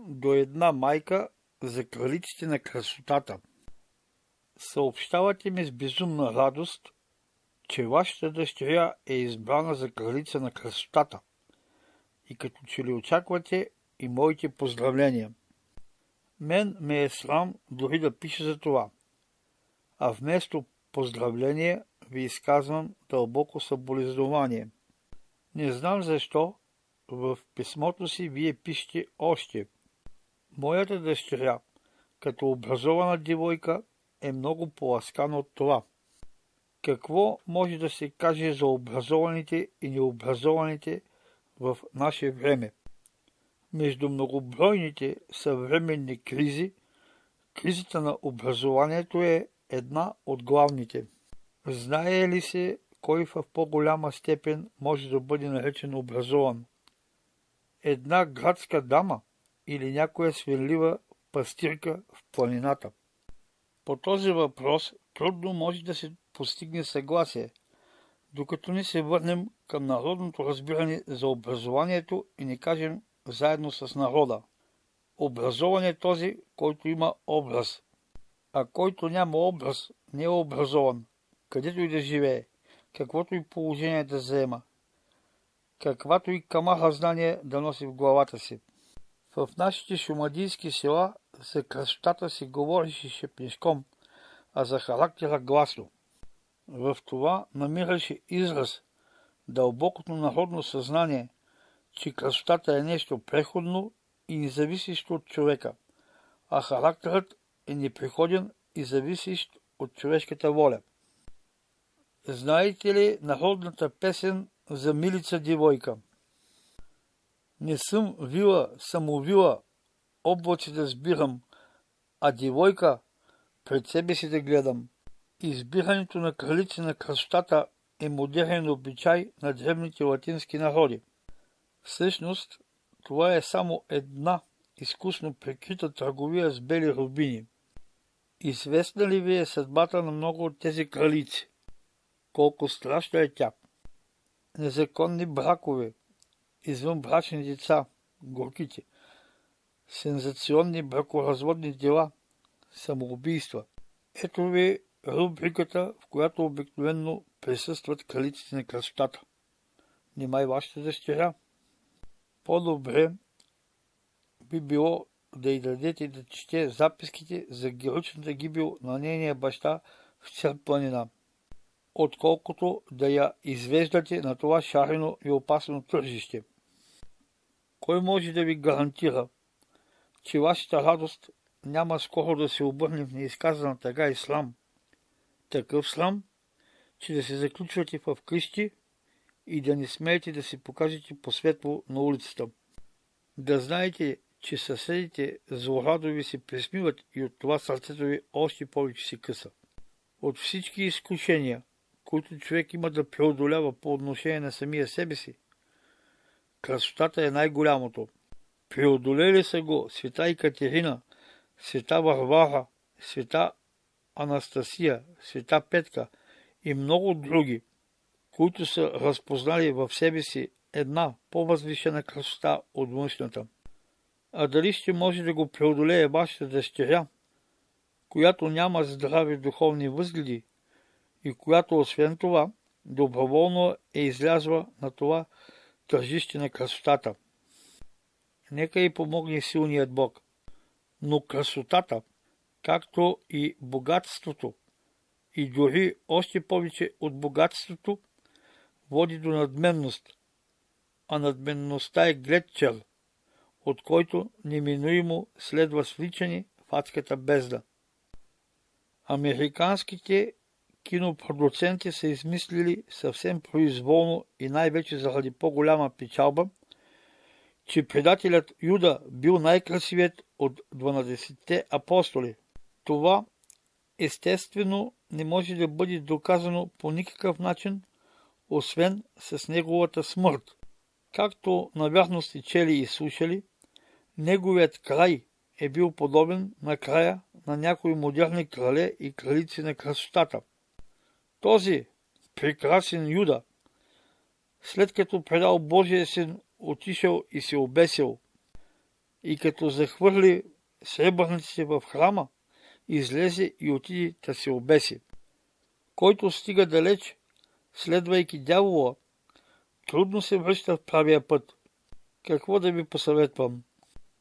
до една майка за кралиците на красотата. Съобщавате ми с безумна радост, че вашата дъщеря е избрана за кралица на красотата и като че ли очаквате и моите поздравления. Мен ме е срам дори да пиша за това, а вместо поздравление ви изказвам дълбоко съболезнование. Не знам защо в писмото си вие пишете още: моята дъщеря, като образована девойка, е много поласкана от това. Какво може да се каже за образованите и необразованите в наше време? Между многобройните съвременни кризи, кризата на образованието е една от главните. Знае ли се кой в по-голяма степен може да бъде наречен образован? Една градска дама или някоя свенлива пастирка в планината? По този въпрос трудно може да се постигне съгласие, докато не се върнем към народното разбиране за образованието и не кажем заедно с народа: образован е този, който има образ, а който няма образ, не е образован, където и да живее, каквото и положение да заема, каквато и камаха знание да носи в главата си. В нашите шумадийски села за красотата се говореше шепнешком, а за характера гласно. В това намираше израз дълбокото народно съзнание, че красотата е нещо преходно и независещо от човека, а характерът е непреходен и зависещ от човешката воля. Знаете ли народната песен за милица девойка? Не съм вила, самовила, облаци да сбирам, а девойка пред себе си да гледам. Избирането на кралици на красотата е модерен обичай на древните латински народи. Всъщност, това е само една изкусно прикрита търговия с бели рубини. Известна ли ви е съдбата на много от тези кралици? Колко страшна е тя? Незаконни бракове, извънбрачни деца, горките, сензационни бракоразводни дела, самоубийства. Ето ви рубриката, в която обикновенно присъстват кралиците на красотата. Нима и вашата дъщеря? По-добре би било да й дадете да чете записките за героичната гибел на нейния баща в Цар планина, отколкото да я извеждате на това шарено и опасно тържище. Кой може да ви гарантира, че вашата радост няма скоро да се обърне в неизказана тъга и слам? Такъв слам, че да се заключвате в къщи и да не смеете да се покажете по светло на улицата. Да знаете, че съседите злорадови се присмиват и от това сърцето ви още повече се къса. От всички изкушения, които човек има да преодолява по отношение на самия себе си, красотата е най-голямото. Преодолели са го света Екатерина, света Варвара, света Анастасия, света Петка и много други, които са разпознали в себе си една по-възвишена красота от външната. А дали ще може да го преодолее вашата дъщеря, която няма здрави духовни възгледи и която освен това доброволно е излязла на това тържище на красотата? Нека й помогне силният Бог. Но красотата, както и богатството, и дори още повече от богатството, води до надменност, а надменността е гледчер, от който неминуемо следва свличане в адската бездна. Американските кинопродуценти са измислили съвсем произволно и най-вече заради по-голяма печалба, че предателят Юда бил най-красивият от 12-те апостоли. Това естествено не може да бъде доказано по никакъв начин, освен с неговата смърт. Както навярно сте чели и слушали, неговият край е бил подобен на края на някои модерни крале и кралици на красотата. Този прекрасен Юда, след като предал Божия син, отишъл и се обесил. и като захвърли сребърниците в храма, излезе и отиде да се обеси. Който стига далеч, следвайки дявола, трудно се връща в правия път. Какво да ви посъветвам?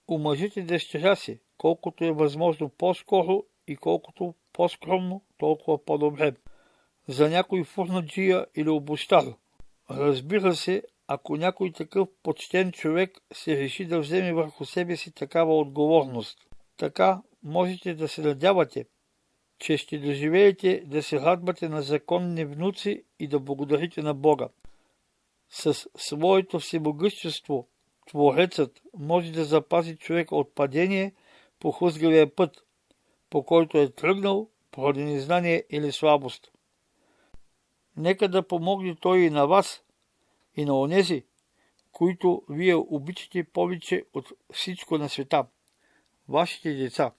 Омъжете дъщеря си, колкото е възможно по-скоро и колкото по-скромно, толкова по-добре. За някой фурнаджия или обущар. Разбира се, ако някой такъв почтен човек се реши да вземе върху себе си такава отговорност. Така можете да се надявате, че ще доживеете да се радвате на законни внуци и да благодарите на Бога. С своето всемогъщество Творецът може да запази човека от падение по хлъзгавия път, по който е тръгнал поради незнание или слабост. Нека да помогне Той и на вас, и на онези, които вие обичате повече от всичко на света, вашите деца.